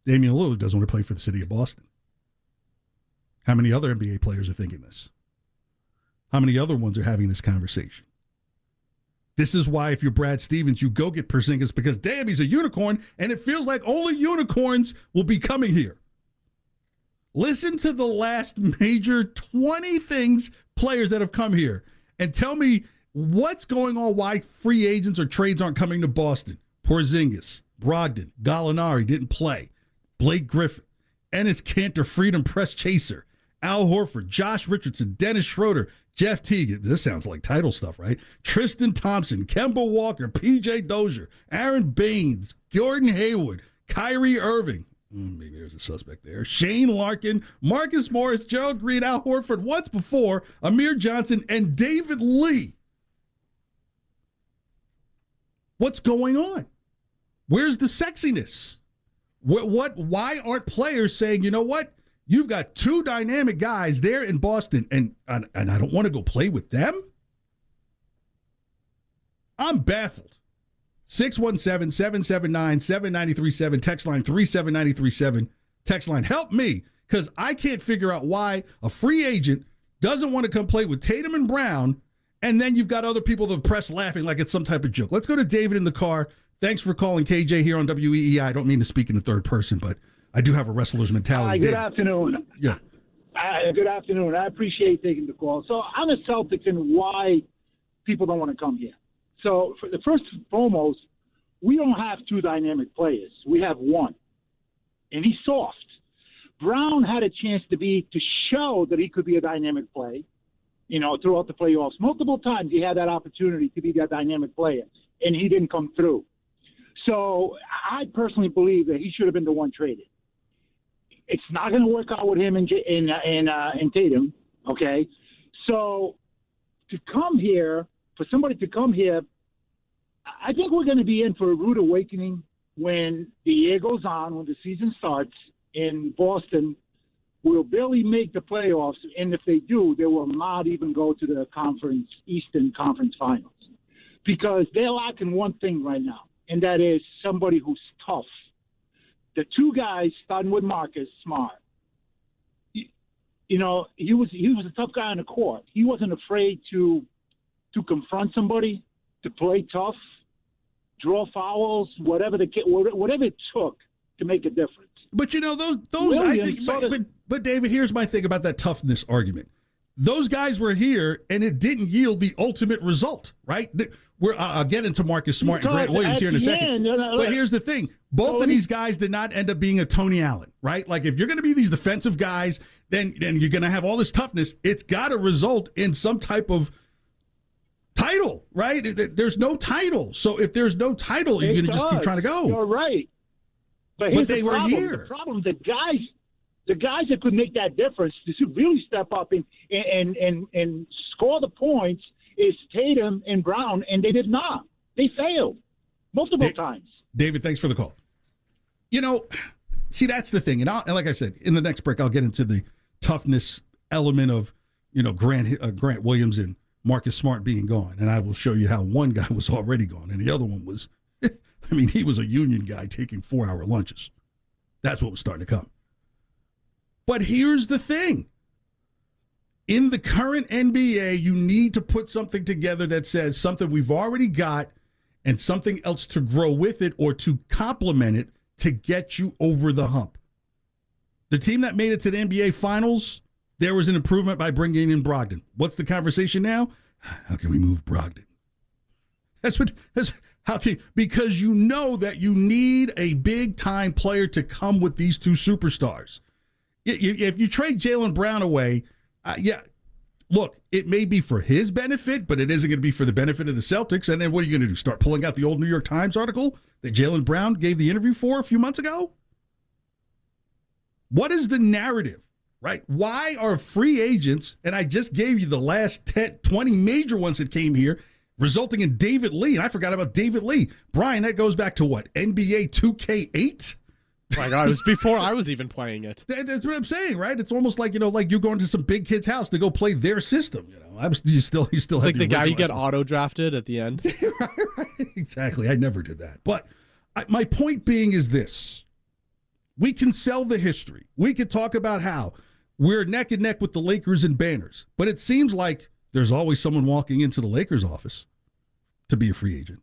Damian Lillard doesn't want to play for the city of Boston. How many other NBA players are thinking this? How many other ones are having this conversation? This is why if you're Brad Stevens, you go get Porzingis because, damn, he's a unicorn, and it feels like only unicorns will be coming here. Listen to the last major 20 players that have come here, and tell me what's going on, why free agents or trades aren't coming to Boston. Porzingis, Brogdon, Gallinari didn't play. Blake Griffin, Enes Kanter, Freedom Press Chaser, Al Horford, Josh Richardson, Dennis Schroeder, Jeff Teague. This sounds like title stuff, right? Tristan Thompson, Kemba Walker, PJ Dozier, Aaron Baines, Gordon Hayward, Kyrie Irving. Maybe there's a suspect there. Shane Larkin, Marcus Morris, Gerald Green, Al Horford, once before, Amir Johnson, and David Lee. What's going on? Where's the sexiness? Why aren't players saying, you know what? You've got two dynamic guys there in Boston, and I don't want to go play with them? I'm baffled. 617-779-7937, text line 37937, text line, help me, because I can't figure out why a free agent doesn't want to come play with Tatum and Brown, and then you've got other people in the press laughing like it's some type of joke. Let's go to David in the car. Thanks for calling KJ here on WEEI. I don't mean to speak in the third person, but I do have a wrestler's mentality. Good afternoon. Yeah. Good afternoon. I appreciate taking the call. So I'm a Celtics and why people don't want to come here. So for the first and foremost, we don't have two dynamic players. We have one, and he's soft. Brown had a chance to show that he could be a dynamic play, throughout the playoffs. Multiple times he had that opportunity to be that dynamic player, and he didn't come through. So I personally believe that he should have been the one traded. It's not going to work out with him and Tatum, okay? So for somebody to come here, I think we're going to be in for a rude awakening when the year goes on, when the season starts in Boston. We'll barely make the playoffs, and if they do, they will not even go to the Eastern Conference Finals, because they're lacking one thing right now, and that is somebody who's tough. The two guys, starting with Marcus Smart, he was a tough guy on the court. He wasn't afraid to confront somebody, to play tough, draw fouls, whatever it took to make a difference. But those Williams, I think. But David, here's my thing about that toughness argument. Those guys were here, and it didn't yield the ultimate result, right? I'll get into Marcus Smart and Grant Williams here in a second. But here's the thing. Both of these guys did not end up being a Tony Allen, right? Like, if you're going to be these defensive guys, then you're going to have all this toughness. It's got to result in some type of title, right? There's no title. So if there's no title, you're going to just keep trying to go. You're right. But they were here. The problem, the guys that could make that difference to really step up and score the points is Tatum and Brown, and they did not. They failed multiple times. David, thanks for the call. See, that's the thing. And like I said, in the next break, I'll get into the toughness element of, Grant Williams and Marcus Smart being gone. And I will show you how one guy was already gone, and the other one was, he was a union guy taking 4-hour lunches. That's what was starting to come. But here's the thing. In the current NBA, you need to put something together that says something we've already got and something else to grow with it or to complement it to get you over the hump. The team that made it to the NBA Finals, there was an improvement by bringing in Brogdon. What's the conversation now? How can we move Brogdon? Because you know that you need a big-time player to come with these two superstars. If you trade Jaylen Brown away, look, it may be for his benefit, but it isn't going to be for the benefit of the Celtics. And then what are you going to do? Start pulling out the old New York Times article that Jaylen Brown gave the interview for a few months ago? What is the narrative, right? Why are free agents, and I just gave you the last 10, 20 major ones that came here, resulting in David Lee, and I forgot about David Lee. Brian, that goes back to what, NBA 2K8? Oh my God, it was before I was even playing it. That's what I'm saying, right? It's almost like, like you going to some big kid's house to go play their system. You still it's like the guy you get auto-drafted at the end. right, exactly. I never did that. But my point being is this. We can sell the history. We could talk about how we're neck and neck with the Lakers in banners. But it seems like there's always someone walking into the Lakers office to be a free agent.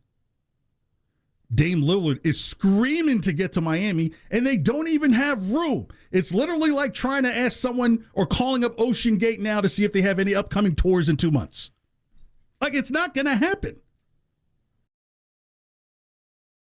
Dame Lillard is screaming to get to Miami, and they don't even have room. It's literally like trying to ask someone or calling up Ocean Gate now to see if they have any upcoming tours in 2 months. Like, it's not going to happen.